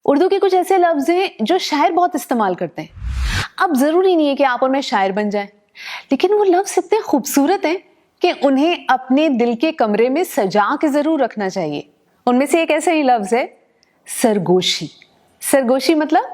उर्दू के कुछ ऐसे लफ्ज हैं जो शायर बहुत इस्तेमाल करते हैं। अब जरूरी नहीं है कि आप उनमें शायर बन जाएं, लेकिन वो लफ्ज इतने खूबसूरत हैं कि उन्हें अपने दिल के कमरे में सजा के जरूर रखना चाहिए। उनमें से एक ऐसा ही लफ्ज है सरगोशी। सरगोशी मतलब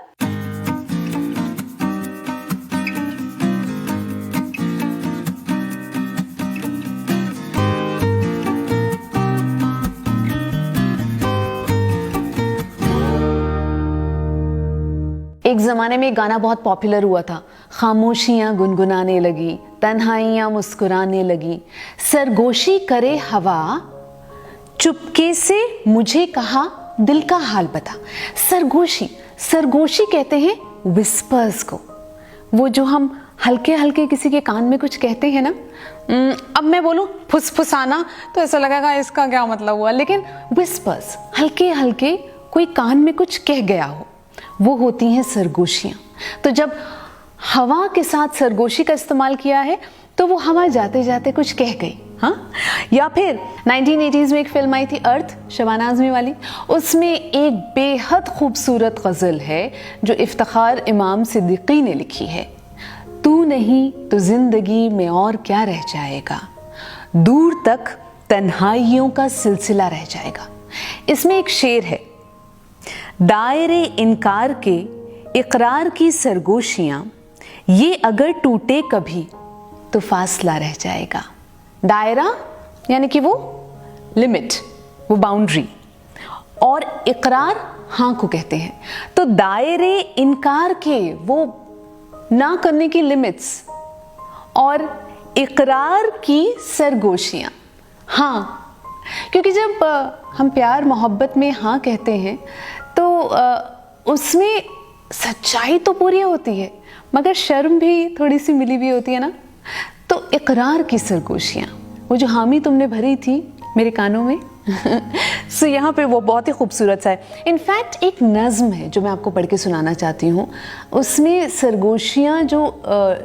एक ज़माने में एक गाना बहुत पॉपुलर हुआ था, खामोशियाँ गुनगुनाने लगी, तन्हाइयाँ मुस्कुराने लगी, सरगोशी करे हवा, चुपके से मुझे कहा दिल का हाल बता। सरगोशी, सरगोशी कहते हैं विस्पर्स को, वो जो हम हल्के हल्के किसी के कान में कुछ कहते हैं ना। अब मैं बोलूं फुसफुसाना तो ऐसा लगेगा इसका क्या मतलब हुआ, लेकिन विस्पर्स, हल्के हल्के कोई कान में कुछ कह गया हो, वो होती हैं सरगोशियाँ। तो जब हवा के साथ सरगोशी का इस्तेमाल किया है तो वो हवा जाते जाते कुछ कह गई। हाँ, या फिर 1980s में एक फिल्म आई थी अर्थ, शबाना आज़मी वाली, उसमें एक बेहद खूबसूरत गज़ल है जो इफ्तिखार इमाम सिद्दीकी ने लिखी है। तू नहीं तो जिंदगी में और क्या रह जाएगा, दूर तक तन्हाइयों का सिलसिला रह जाएगा। इसमें एक शेर है, दायरे इनकार के इकरार की सरगोशियां, ये अगर टूटे कभी तो फासला रह जाएगा। दायरा यानी कि वो लिमिट, वो बाउंड्री, और इकरार हाँ को कहते हैं। तो दायरे इनकार के, वो ना करने की लिमिट्स, और इकरार की सरगोशियां, हाँ। क्योंकि जब हम प्यार मोहब्बत में हाँ कहते हैं तो उसमें सच्चाई तो पूरी होती है मगर शर्म भी थोड़ी सी मिली भी होती है ना। तो इकरार की सरगोशियाँ, वो जो हामी तुमने भरी थी मेरे कानों में सो यहाँ पे वो बहुत ही खूबसूरत सा है। इनफैक्ट एक नज़्म है जो मैं आपको पढ़ के सुनाना चाहती हूँ, उसमें सरगोशियाँ जो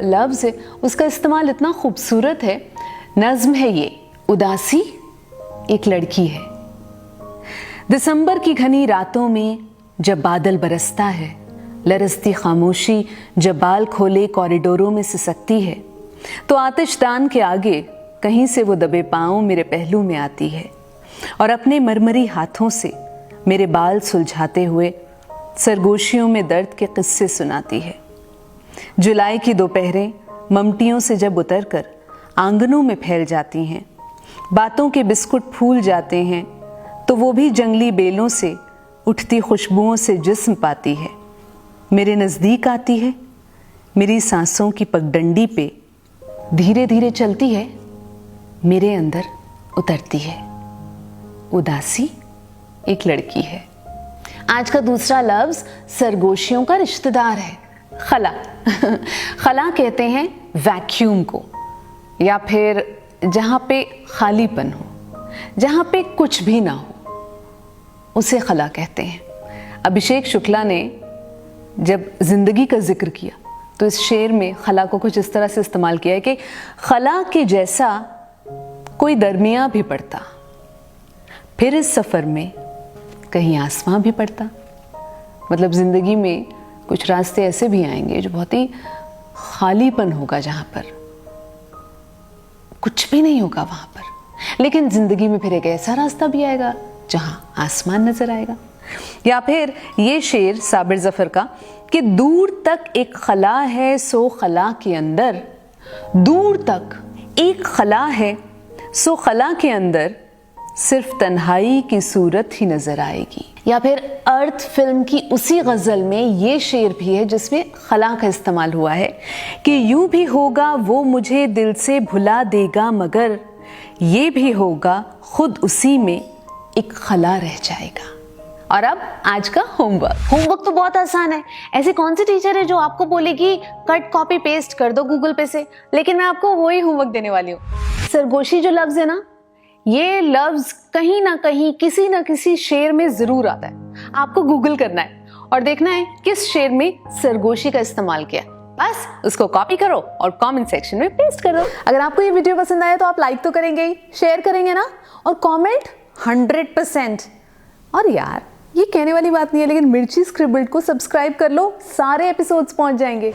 लफ्ज़ है उसका इस्तेमाल इतना खूबसूरत है। नज़्म है ये, उदासी एक लड़की है। दिसंबर की घनी रातों में जब बादल बरसता है, लरसती खामोशी जब बाल खोले कॉरिडोरों में सिसकती है, तो आतिशदान के आगे कहीं से वो दबे पांव मेरे पहलू में आती है और अपने मरमरी हाथों से मेरे बाल सुलझाते हुए सरगोशियों में दर्द के किस्से सुनाती है। जुलाई की दोपहरें ममटियों से जब उतरकर आंगनों में फैल जाती हैं, बातों के बिस्कुट फूल जाते हैं, तो वो भी जंगली बेलों से उठती खुशबुओं से जिस्म पाती है। मेरे नज़दीक आती है, मेरी सांसों की पगडंडी पे धीरे धीरे चलती है, मेरे अंदर उतरती है। उदासी एक लड़की है। आज का दूसरा लफ्ज़ सरगोशियों का रिश्तेदार है, खला। खला कहते हैं वैक्यूम को, या फिर जहाँ पे खालीपन हो, जहाँ पे कुछ भी ना हो, उसे खला कहते हैं। अभिषेक शुक्ला ने जब जिंदगी का जिक्र किया तो इस शेर में खला को कुछ इस तरह से इस्तेमाल किया है कि खला के जैसा कोई दरमियाँ भी पड़ता, फिर इस सफ़र में कहीं आसमां भी पड़ता। मतलब ज़िंदगी में कुछ रास्ते ऐसे भी आएंगे जो बहुत ही खालीपन होगा, जहाँ पर कुछ भी नहीं होगा वहाँ पर, लेकिन ज़िंदगी में फिर एक ऐसा रास्ता भी आएगा जहाँ आसमान नज़र आएगा। या फिर ये शेर साबिर ज़फ़र का कि दूर तक एक खला है सो खला के अंदर, दूर तक एक खला है सो खला के अंदर, सिर्फ तन्हाई की सूरत ही नजर आएगी। या फिर अर्थ फिल्म की उसी गज़ल में ये शेर भी है जिसमें खला का इस्तेमाल हुआ है कि यूं भी होगा वो मुझे दिल से भुला देगा, मगर ये भी होगा खुद उसी में एक खला रह जाएगा। और अब आज का होमवर्क तो बहुत आसान है। ऐसी कौन सी टीचर है जो आपको बोलेगी कट कॉपी पेस्ट कर दो गूगल पे से, लेकिन मैं आपको वही होमवर्क देने वाली हूँ। सरगोशी जो लफ्ज है ना, ये लफ्ज कहीं ना कहीं किसी ना किसी शेर में जरूर आता है। आपको गूगल करना है और देखना है किस शेर में सरगोशी का इस्तेमाल किया, बस उसको कॉपी करो और कमेंट सेक्शन में पेस्ट कर दो। अगर आपको ये वीडियो पसंद आए तो आप लाइक तो करेंगे ही, शेयर करेंगे ना, और कमेंट 100%। और यार ये कहने वाली बात नहीं है, लेकिन मिर्ची स्क्रिबल्ड को सब्सक्राइब कर लो, सारे एपिसोड्स पहुंच जाएंगे।